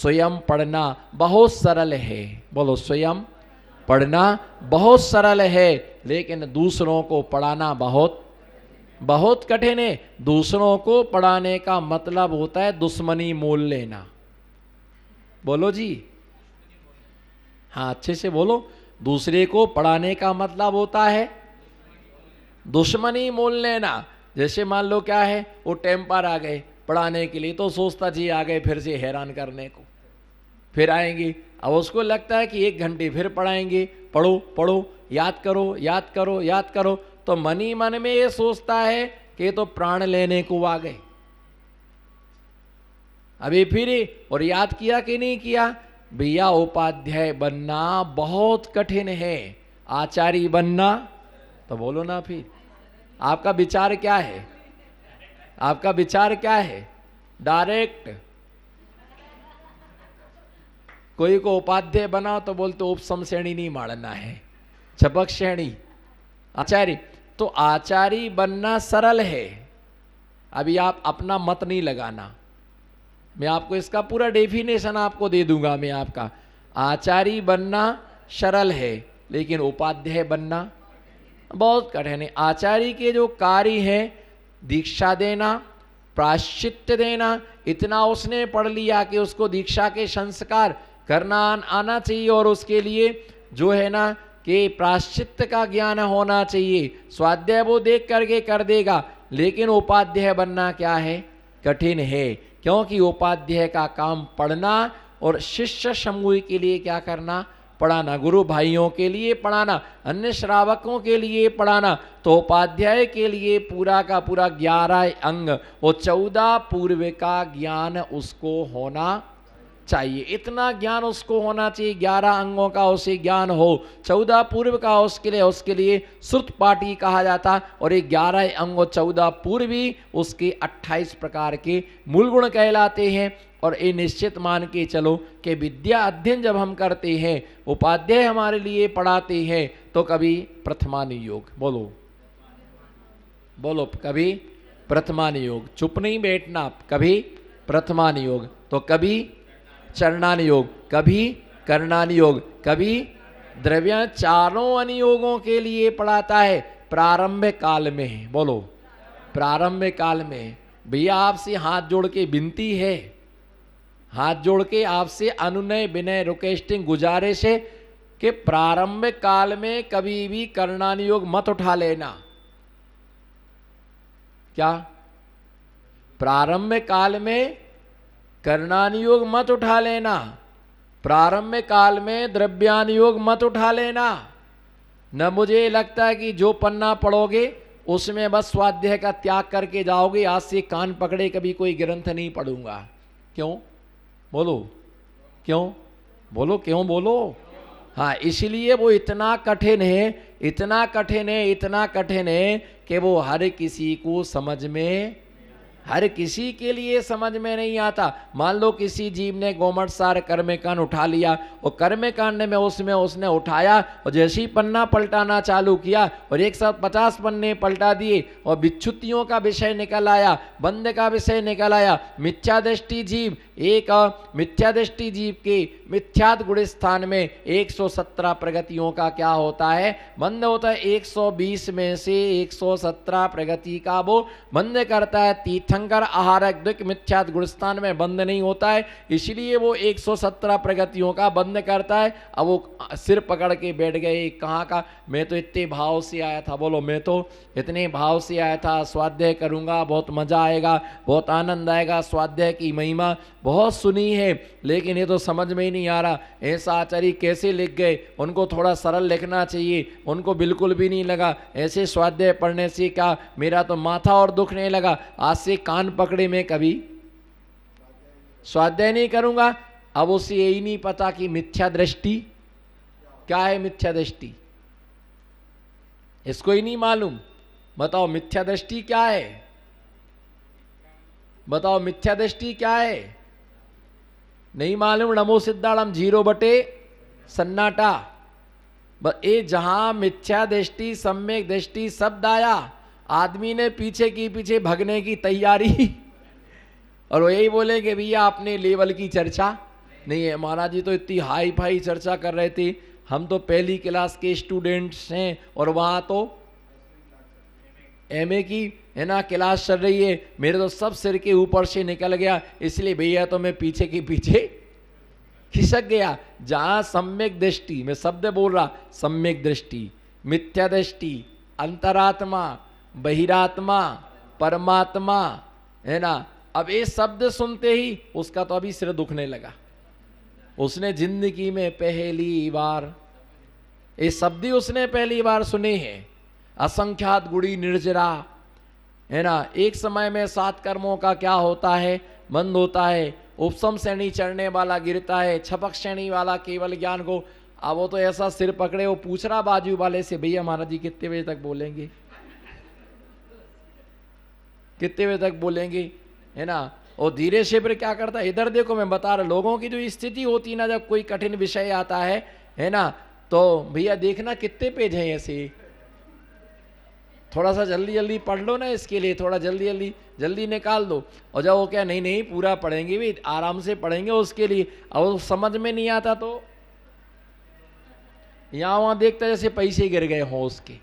स्वयं पढ़ना बहुत सरल है। बोलो, स्वयं पढ़ना बहुत सरल है, लेकिन दूसरों को पढ़ाना बहुत बहुत कठिन है। दूसरों को पढ़ाने का मतलब होता है दुश्मनी मोल लेना। बोलो जी, हाँ अच्छे से बोलो। दूसरे को पढ़ाने का मतलब होता है दुश्मनी मोल लेना। जैसे मान लो क्या है, वो टेम्पर आ गए पढ़ाने के लिए, तो सोचता जी आ गए फिर से हैरान करने को, फिर आएंगे। अब उसको लगता है कि 1 घंटे फिर पढ़ाएंगे, पढ़ो पढ़ो, याद करो याद करो याद करो, तो मन ही मन में ये सोचता है कि ये तो प्राण लेने को आ गए। अभी फिर और याद किया कि नहीं किया? भैया उपाध्याय बनना बहुत कठिन है, आचार्य बनना तो बोलो ना। फिर आपका विचार क्या है? आपका विचार क्या है? डायरेक्ट कोई को उपाध्याय बनाओ तो बोलते उपसम श्रेणी नहीं मारना है, छपक श्रेणी आचार्य। तो आचार्य बनना सरल है। अभी आप अपना मत नहीं लगाना, मैं आपको इसका पूरा डेफिनेशन आपको दे दूंगा। मैं आपका आचार्य बनना सरल है, लेकिन उपाध्याय बनना बहुत कठिन है। आचार्य के जो कार्य है, दीक्षा देना, प्रायश्चित्त देना, इतना उसने पढ़ लिया कि उसको दीक्षा के संस्कार करना आना चाहिए, और उसके लिए जो है ना कि प्रायश्चित्त का ज्ञान होना चाहिए। स्वाध्याय वो देख करके कर देगा, लेकिन उपाध्याय बनना क्या है? कठिन है। क्योंकि उपाध्याय का काम पढ़ना और शिष्य समूह के लिए क्या करना? पढ़ाना, गुरु भाइयों के लिए पढ़ाना, अन्य श्रावकों के लिए पढ़ाना। तो उपाध्याय के लिए पूरा का पूरा 11 अंग और 14 पूर्व का ज्ञान उसको होना चाहिए। इतना ज्ञान उसको होना चाहिए, 11 अंगों का उसे ज्ञान हो, 14 पूर्व का उसके लिए श्रुत पाठी कहा जाता, और ये 11 अंग और 14 पूर्वी उसके 28 प्रकार के मूल गुण कहलाते हैं। और ये निश्चित मान के चलो कि विद्या अध्ययन जब हम करते हैं, उपाध्याय हमारे लिए पढ़ाते हैं, तो कभी प्रथमानुयोग बोलो बोलो, कभी प्रथमानुयोग, चुप नहीं बैठना, कभी प्रथमानुयोग, तो कभी चरणानुयोग, कभी कर्णानुयोग, कभी द्रव्य, चारों अनुयोगों के लिए पढ़ाता है। प्रारंभ काल में बोलो, प्रारंभ काल में भैया आपसे हाथ जोड़ के विनती है, हाथ जोड़ के आपसे अनुनय विनय रिक्वेस्टिंग गुजारिश है कि प्रारंभ काल में कभी भी कर्णानुयोग मत उठा लेना। क्या? प्रारंभ काल में कर्णानुयोग मत उठा लेना, प्रारंभ काल में द्रव्यानुयोग मत उठा लेना। न मुझे लगता है कि जो पन्ना पढ़ोगे उसमें बस स्वाध्याय का त्याग करके जाओगे, आज से कान पकड़े कभी कोई ग्रंथ नहीं पढ़ूंगा। क्यों बोलो? क्यों बोलो? क्यों बोलो? हाँ, इसलिए वो इतना कठिन है, इतना कठिन है, इतना कठिन है कि वो हर किसी को समझ में, हर किसी के लिए समझ में नहीं आता। मान लो किसी जीव ने गोमटसार कर्मकांड उठा लिया, और कर्मकांड में उसने उठाया और जैसे ही पन्ना पलटाना चालू किया और 150 पन्ने पलटा दिए, और विच्छुतियों का विषय निकल आया, बंध का विषय निकल आया। मिथ्यादृष्टि जीव, एक मिथ्यादृष्टि जीव के मिथ्यात गुण स्थान में 117 प्रगतियों का क्या होता है? बंध होता है। 120 में से 117 प्रगति का वो बंध करता है। तीर्थंकर आहारक द्विक मिथ्यात गुणस्थान में बंद नहीं होता है, इसलिए वो 117 प्रगतियों का बंद करता है। अब वो सिर पकड़ के बैठ गए, कहाँ का? मैं तो इतने भाव से आया था, बोलो मैं तो इतने भाव से आया था, स्वाध्याय करूँगा, बहुत मजा आएगा, बहुत आनंद आएगा, स्वाध्याय की महिमा बहुत सुनी है, लेकिन ये तो समझ में ही नहीं आ रहा, ऐसा आचार्य कैसे लिख गए, उनको थोड़ा सरल लिखना चाहिए, उनको बिल्कुल भी नहीं लगा। ऐसे स्वाध्याय पढ़ने से क्या, मेरा तो माथा और दुखने लगा, आज से कान पकड़े मैं कभी स्वाध्याय नहीं करूंगा। अब उसे यही नहीं पता कि मिथ्या दृष्टि क्या है। मिथ्या दृष्टि इसको ही नहीं मालूम। बताओ मिथ्या दृष्टि क्या है? बताओ मिथ्या दृष्टि क्या है? नहीं मालूम। नमो सिद्धाड़म 0 बटे सन्नाटा। ये जहां मिथ्या दृष्टि सम्यक दृष्टि शब्द आया, आदमी ने पीछे की पीछे भगने की तैयारी और वो यही बोले कि भैया अपने लेवल की चर्चा नहीं है महाराज जी, तो इतनी हाई फाई चर्चा कर रहे थे, हम तो पहली क्लास के स्टूडेंट्स हैं और वहाँ तो एमए की है ना क्लास चल रही है, मेरे तो सब सिर के ऊपर से निकल गया, इसलिए भैया तो मैं पीछे के पीछे खिसक गया। जहां सम्यक दृष्टि, मैं शब्द बोल रहा, सम्यक दृष्टि, मिथ्या दृष्टि, अंतरात्मा, बहिरात्मा, परमात्मा, है ना। अब ये शब्द सुनते ही उसका तो अभी सिर दुखने लगा। उसने जिंदगी में पहली बार ये शब्द ही उसने पहली बार सुने हैं, असंख्यात गुड़ी निर्जरा, है ना। एक समय में 7 कर्मों का क्या होता है, बंद होता है, उपसम श्रेणी चढ़ने वाला गिरता है, छपक श्रेणी वाला केवल ज्ञान को। अब वो तो ऐसा सिर पकड़े, वो पूछ रहा बाजू वाले से, भैया महाराज जी कितने बजे तक बोलेंगे, कितने बजे तक बोलेंगे, है ना। और धीरे से फिर क्या करता है, इधर देखो मैं बता रहा, लोगों की जो स्थिति होती है ना, जब कोई कठिन विषय आता है ना, तो भैया देखना कितने पेज हैं ऐसे, थोड़ा सा जल्दी जल्दी पढ़ लो ना, इसके लिए थोड़ा जल्दी जल्दी निकाल दो। और जब वो क्या, नहीं नहीं पूरा पढ़ेंगे भी, आराम से पढ़ेंगे उसके लिए। अब वो समझ में नहीं आता तो यहाँ वहाँ देखता जैसे पैसे गिर गए हों उसके।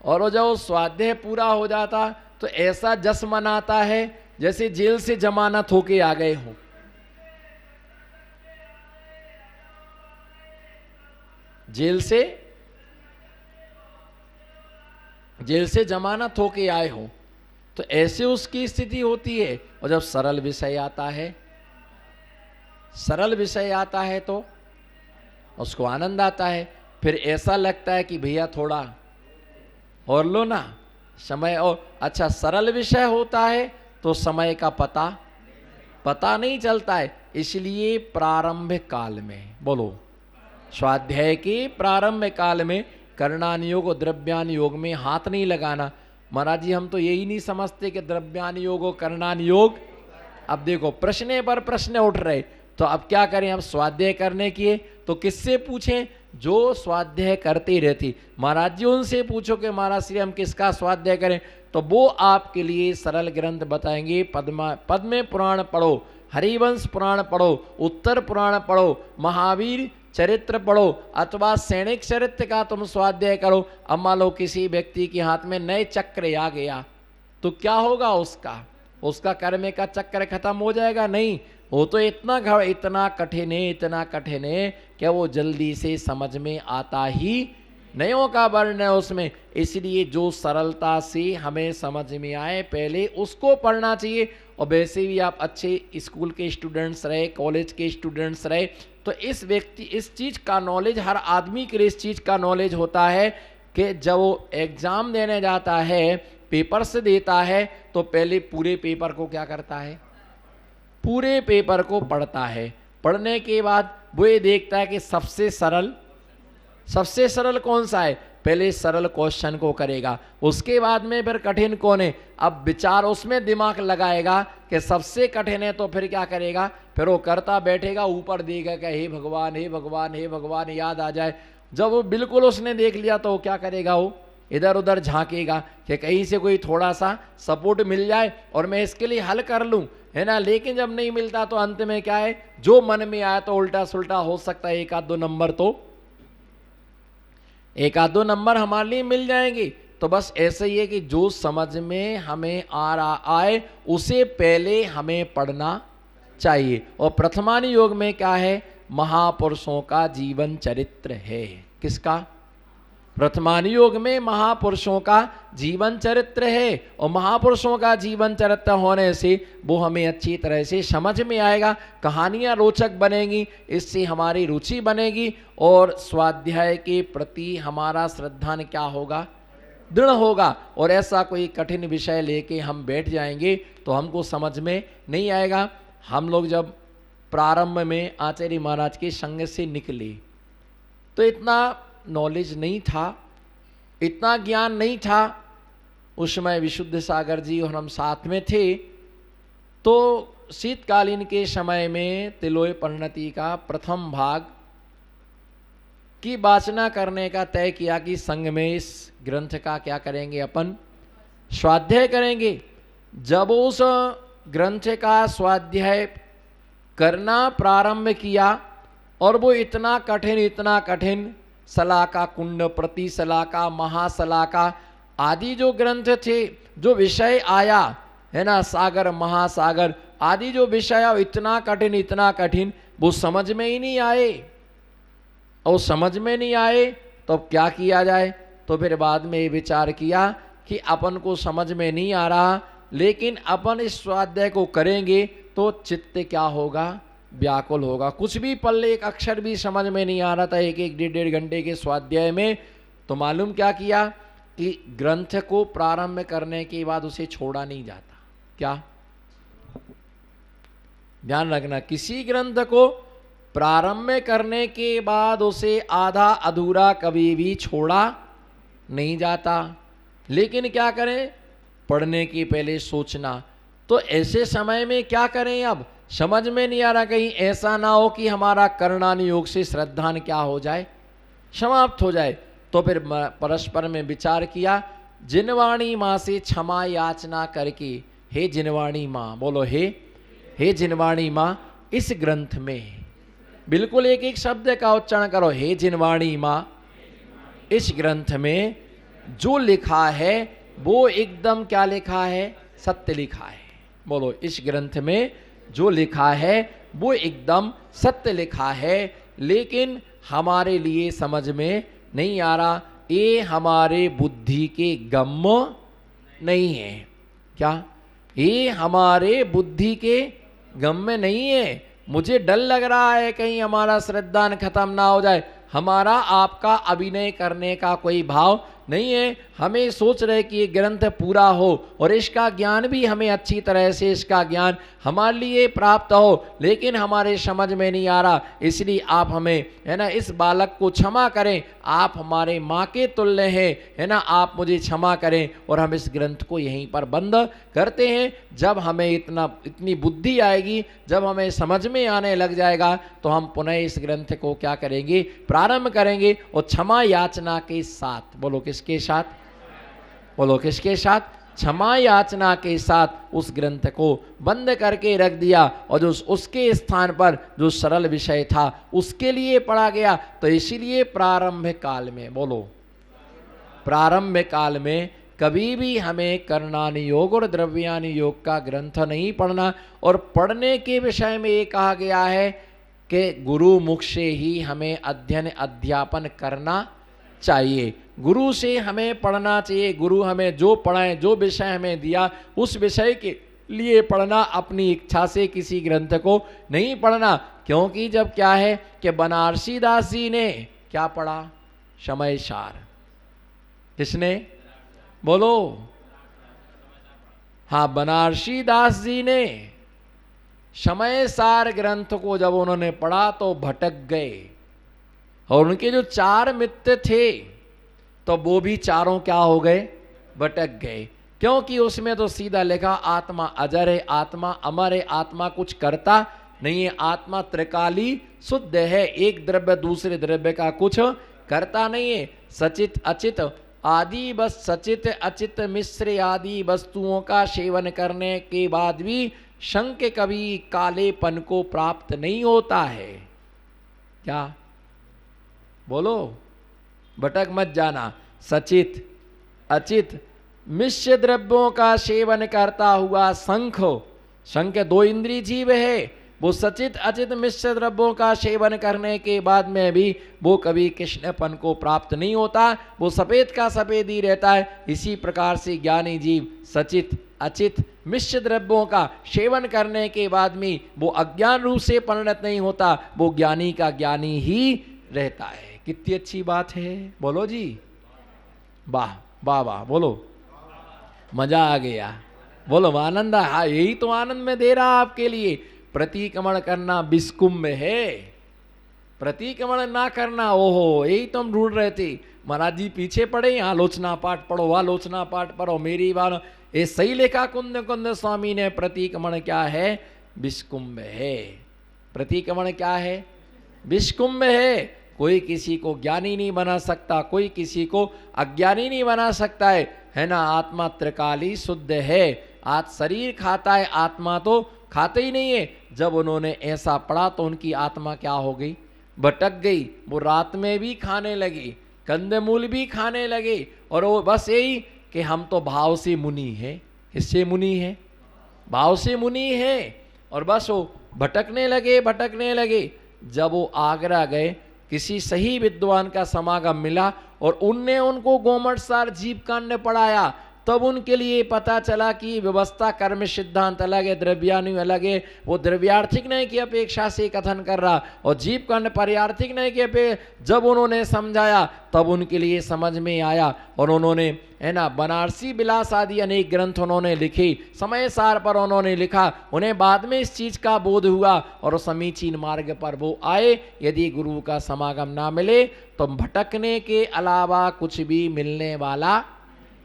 और वो जब स्वाध्याय पूरा हो जाता तो ऐसा जश्न मनाता है जैसे जेल से जमानत होके आ गए हो। जेल से जमानत होके आए हो, तो ऐसे उसकी स्थिति होती है। और जब सरल विषय आता है तो उसको आनंद आता है, फिर ऐसा लगता है कि भैया थोड़ा और लो ना समय। और अच्छा सरल विषय होता है तो समय का पता नहीं चलता है, इसलिए प्रारंभिक काल में, बोलो, स्वाध्याय के प्रारंभ काल में कर्णान योग और द्रव्यान योग में हाथ नहीं लगाना। महाराज जी हम तो यही नहीं समझते कि द्रव्यान योग और कर्णान योग। अब देखो प्रश्न पर प्रश्न उठ रहे, तो अब क्या करें, हम स्वाध्याय करने की तो किससे पूछें, जो स्वाध्याय करते रहती। महाराज जी उनसे पूछो कि महाराज श्री हम किसका स्वाध्याय करें, तो वो आपके लिए सरल ग्रंथ बताएंगे। पद्म पुराण पढ़ो, हरिवंश पुराण पढ़ो, उत्तर पुराण पढ़ो, महावीर चरित्र पढ़ो, अथवा सैनिक चरित्र का तुम स्वाध्याय करो। अब मान लो किसी व्यक्ति के हाथ में नए चक्र आ गया तो क्या होगा, उसका कर्म का चक्र खत्म हो जाएगा? नहीं, वो तो इतना कठिन है कि वो जल्दी से समझ में आता ही नयों का वर्ण है उसमें। इसलिए जो सरलता से हमें समझ में आए पहले उसको पढ़ना चाहिए। और वैसे भी आप अच्छे स्कूल के स्टूडेंट्स रहे, कॉलेज के स्टूडेंट्स रहे, तो इस चीज़ का नॉलेज, हर आदमी के लिए इस चीज़ का नॉलेज होता है कि जब वो एग्ज़ाम देने जाता है, पेपर से देता है, तो पहले पूरे पेपर को क्या करता है, पूरे पेपर को पढ़ता है। पढ़ने के बाद वो ये देखता है कि सबसे सरल कौन सा है, पहले सरल क्वेश्चन को करेगा, उसके बाद में फिर कठिन कौन है। अब विचार उसमें दिमाग लगाएगा कि सबसे कठिन है, तो फिर क्या करेगा, फिर वो करता बैठेगा, ऊपर देगा कि हे भगवान हे भगवान हे भगवान याद आ जाए। जब वो बिल्कुल उसने देख लिया तो वो क्या करेगा, वो इधर उधर झांकेगा कि कहीं से कोई थोड़ा सा सपोर्ट मिल जाए और मैं इसके लिए हल कर लूँ, है ना। लेकिन जब नहीं मिलता तो अंत में क्या है, जो मन में आया तो उल्टा सुल्टा हो सकता है, एक आध दो नंबर हमारे लिए मिल जाएंगे। तो बस ऐसे ही है कि जो समझ में हमें आ रहा आए उसे पहले हमें पढ़ना चाहिए। और प्रथमान योग में क्या है, महापुरुषों का जीवन चरित्र है। किसका? प्रथमान योग में महापुरुषों का जीवन चरित्र है। और महापुरुषों का जीवन चरित्र होने से वो हमें अच्छी तरह से समझ में आएगा, कहानियाँ रोचक बनेंगी, इससे हमारी रुचि बनेगी और स्वाध्याय के प्रति हमारा श्रद्धा क्या होगा, दृढ़ होगा। और ऐसा कोई कठिन विषय लेके हम बैठ जाएंगे तो हमको समझ में नहीं आएगा। हम लोग जब प्रारंभ में आचार्य महाराज के संग से निकले तो इतना नॉलेज नहीं था, इतना ज्ञान नहीं था। उस समय विशुद्ध सागर जी और हम साथ में थे। तो शीतकालीन के समय में तिलोय परिणति का प्रथम भाग की वाचना करने का तय किया कि संग में इस ग्रंथ का क्या करेंगे, अपन स्वाध्याय करेंगे। जब उस ग्रंथ का स्वाध्याय करना प्रारंभ किया और वो इतना कठिन सलाका, कुंड, प्रति सलाका, महासलाका आदि जो ग्रंथ थे, जो विषय आया है ना, सागर महासागर आदि जो विषय इतना कठिन वो समझ में ही नहीं आए। और समझ में नहीं आए तो क्या किया जाए? तो फिर बाद में विचार किया कि अपन को समझ में नहीं आ रहा, लेकिन अपन इस स्वाध्याय को करेंगे तो चित्त क्या होगा? व्याकुल होगा। कुछ भी पल्ले एक अक्षर भी समझ में नहीं आ रहा था एक डेढ़ घंटे के स्वाध्याय में। तो मालूम क्या किया कि ग्रंथ को प्रारंभ करने के बाद उसे छोड़ा नहीं जाता। क्या ध्यान रखना, किसी ग्रंथ को प्रारंभ करने के बाद उसे आधा अधूरा कभी भी छोड़ा नहीं जाता। लेकिन क्या करें? पढ़ने की पहले सोचना। तो ऐसे समय में क्या करें? अब समझ में नहीं आ रहा, कहीं ऐसा ना हो कि हमारा करणानुयोग से श्रद्धान क्या हो जाए? समाप्त हो जाए। तो फिर परस्पर में विचार किया, जिनवाणी माँ से क्षमा याचना करके, हे जिनवाणी माँ, बोलो हे जिनवाणी माँ, इस ग्रंथ में बिल्कुल एक एक शब्द का उच्चारण करो, हे जिनवाणी माँ, इस ग्रंथ में जो लिखा है वो एकदम क्या लिखा है? सत्य लिखा है। बोलो, इस ग्रंथ में जो लिखा है वो एकदम सत्य लिखा है, लेकिन हमारे लिए समझ में नहीं आ रहा, ये हमारे बुद्धि के गम्य नहीं है। क्या ये हमारे बुद्धि के गम्य नहीं है? मुझे डर लग रहा है कहीं हमारा श्रद्धान खत्म ना हो जाए। हमारा आपका अभिनय करने का कोई भाव नहीं है। हमें सोच रहे कि ये ग्रंथ पूरा हो और इसका ज्ञान भी हमें अच्छी तरह से, इसका ज्ञान हमारे लिए प्राप्त हो, लेकिन हमारे समझ में नहीं आ रहा। इसलिए आप हमें, है ना, इस बालक को क्षमा करें। आप हमारे माँ के तुल्य हैं, है ना, आप मुझे क्षमा करें और हम इस ग्रंथ को यहीं पर बंद करते हैं। जब हमें इतनी बुद्धि आएगी, जब हमें समझ में आने लग जाएगा, तो हम पुनः इस ग्रंथ को क्या करेंगे? प्रारंभ करेंगे। और क्षमा याचना के साथ, बोलो किसके साथ? बोलो किसके साथ? क्षमा याचना के साथ उस ग्रंथ को बंद करके रख दिया और जो उसके स्थान पर जो सरल विषय था उसके लिए पढ़ा गया। तो इसीलिए प्रारंभ काल में, बोलो, प्रारंभ काल में कभी भी हमें करणानुयोग और द्रव्यानुयोग का ग्रंथ नहीं पढ़ना। और पढ़ने के विषय में ये कहा गया है कि गुरु मुख से ही हमें अध्ययन अध्यापन करना चाहिए। गुरु से हमें पढ़ना चाहिए। गुरु हमें जो पढ़ाएं, जो विषय हमें दिया, उस विषय के लिए पढ़ना, अपनी इच्छा से किसी ग्रंथ को नहीं पढ़ना। क्योंकि जब क्या है कि बनारसी दास जी ने क्या पढ़ा? समय सार। किसने? बोलो। हाँ, बनारसी दास जी ने समय सार ग्रंथ को जब उन्होंने पढ़ा तो भटक गए। और उनके जो 4 मित्र थे तो वो भी चारों क्या हो गए? भटक गए। क्योंकि उसमें तो सीधा लिखा आत्मा अजर है, आत्मा अमर है, आत्मा कुछ करता नहीं है, आत्मा त्रिकाली शुद्ध है, एक द्रव्य दूसरे द्रव्य का कुछ करता नहीं है। सचित अचित आदि बस सचित अचित मिश्र आदि वस्तुओं का सेवन करने के बाद भी शंक कभी कालेपन को प्राप्त नहीं होता है। क्या? बोलो, भटक मत जाना। सचित अचित मिश्र द्रव्यों का सेवन करता हुआ शंख 2 इंद्रिय जीव है, वो सचित अचित मिश्र द्रव्यों का सेवन करने के बाद में भी वो कभी कृष्णपन को प्राप्त नहीं होता, वो सफेद का सफेद ही रहता है। इसी प्रकार से ज्ञानी जीव सचित अचित मिश्र द्रव्यों का सेवन करने के बाद में वो अज्ञान रूप से परिणत नहीं होता, वो ज्ञानी का ज्ञानी ही रहता है। कितनी अच्छी बात है, बोलो जी, वाह वाह वाह, बोलो, मजा आ गया, बोलो आनंद। हाँ, यही तो आनंद में दे रहा आपके लिए। प्रतिक्रमण करना बिस्कुंभ है, प्रतिक्रमण ना करना, ओहो, यही तो हम ढूंढ रहे थे। महाराज जी पीछे पड़े, यहाँ आलोचना पाठ पढ़ो, वह आलोचना पाठ पढ़ो, मेरी बात ये सही लिखा कुंद कुंद स्वामी ने। प्रतिक्रमण क्या है? बिस्कुंभ है। प्रतिक्रमण क्या है? बिस्कुंभ है। कोई किसी को ज्ञानी नहीं बना सकता, कोई किसी को अज्ञानी नहीं बना सकता है ना। आत्मा त्रिकाली शुद्ध है, आज शरीर खाता है, आत्मा तो खाते ही नहीं है। जब उन्होंने ऐसा पढ़ा तो उनकी आत्मा क्या हो गई, भटक गई। वो रात में भी खाने लगी, कंदमूल भी खाने लगे, और वो बस यही कि हम तो भाव से मुनि हैं। किससे मुनि हैं? भाव से मुनि हैं। और बस वो भटकने लगे। जब वो आगरा गए, किसी सही विद्वान का समागम मिला और उनने उनको गोमटसार जीव कांड पढ़ाया, तब उनके लिए पता चला कि व्यवस्था कर्म सिद्धांत अलग है, द्रव्यानु अलग है। वो द्रव्यार्थिक नहीं की अपेक्षा से कथन कर रहा, और जीव कांड पर्यार्थिक नहीं के जब उन्होंने समझाया तब उनके लिए समझ में आया। और उन्होंने है ना बनारसी विलास आदि अनेक ग्रंथ उन्होंने लिखे, समय सार पर उन्होंने लिखा। उन्हें बाद में इस चीज का बोध हुआ और समीचीन मार्ग पर वो आए। यदि गुरु का समागम ना मिले तो भटकने के अलावा कुछ भी मिलने वाला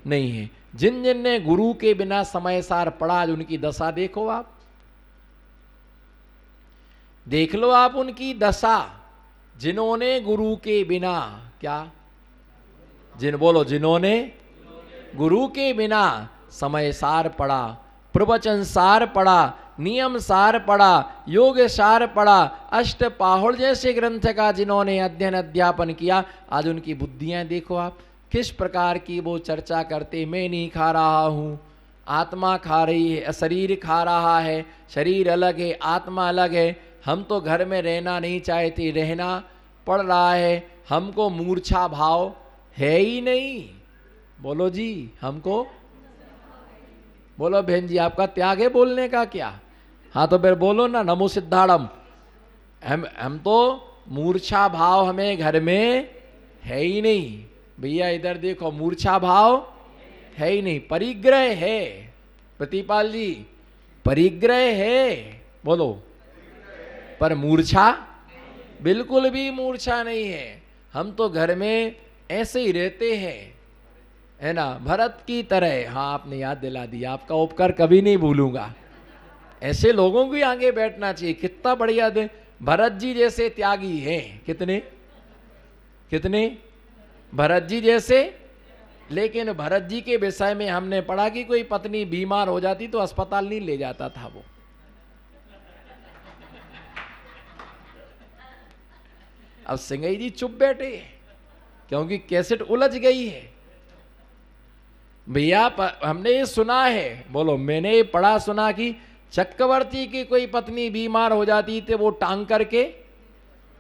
नहीं है। जिन जिन ने गुरु के बिना समय सार पढ़ा, आज उनकी दशा देखो आप, देख लो आप उनकी दशा। जिन्होंने गुरु के बिना क्या, जिन्होंने गुरु के बिना समय सार पढ़ा, प्रवचन सार पढ़ा, नियम सार पढ़ा, योग सार पढ़ा, अष्टपाहुड़ जैसे ग्रंथ का जिन्होंने अध्ययन अध्यापन किया, आज उनकी बुद्धियां देखो आप किस प्रकार की वो चर्चा करते। मैं नहीं खा रहा हूँ, आत्मा खा रही है, शरीर खा रहा है, शरीर अलग है, आत्मा अलग है। हम तो घर में रहना नहीं चाहते, रहना पड़ रहा है। हमको मूर्छा भाव है ही नहीं। बोलो जी, हमको बोलो बहन जी, आपका त्याग है बोलने का क्या? हाँ तो फिर बोलो ना, नमो सिद्धाड़म। हम तो मूर्छा भाव हमें घर में है ही नहीं। भैया इधर देखो, मूर्छा भाव है ही नहीं, परिग्रह है। प्रतिपाल जी, परिग्रह है, बोलो, पर मूर्छा बिल्कुल भी मूर्छा नहीं है। हम तो घर में ऐसे ही रहते हैं, है ना, भरत की तरह। हाँ आपने याद दिला दिया, आपका उपकार कभी नहीं भूलूंगा। ऐसे लोगों को आगे बैठना चाहिए। कितना बढ़िया दे, भरत जी जैसे त्यागी हैं। कितने भरत जी जैसे। लेकिन भरत जी के विषय में हमने पढ़ा कि कोई पत्नी बीमार हो जाती तो अस्पताल नहीं ले जाता था वो। अब सिंगई जी चुप बैठे क्योंकि कैसेट उलझ गई है। भैया हमने ये सुना है, बोलो, मैंने ये पढ़ा सुना कि चक्रवर्ती की कोई पत्नी बीमार हो जाती थी, वो टांग करके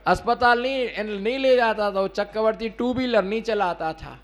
अस्पताल नहीं ले जाता था। वो चक्रवर्ती टू व्हीलर नहीं चलाता था,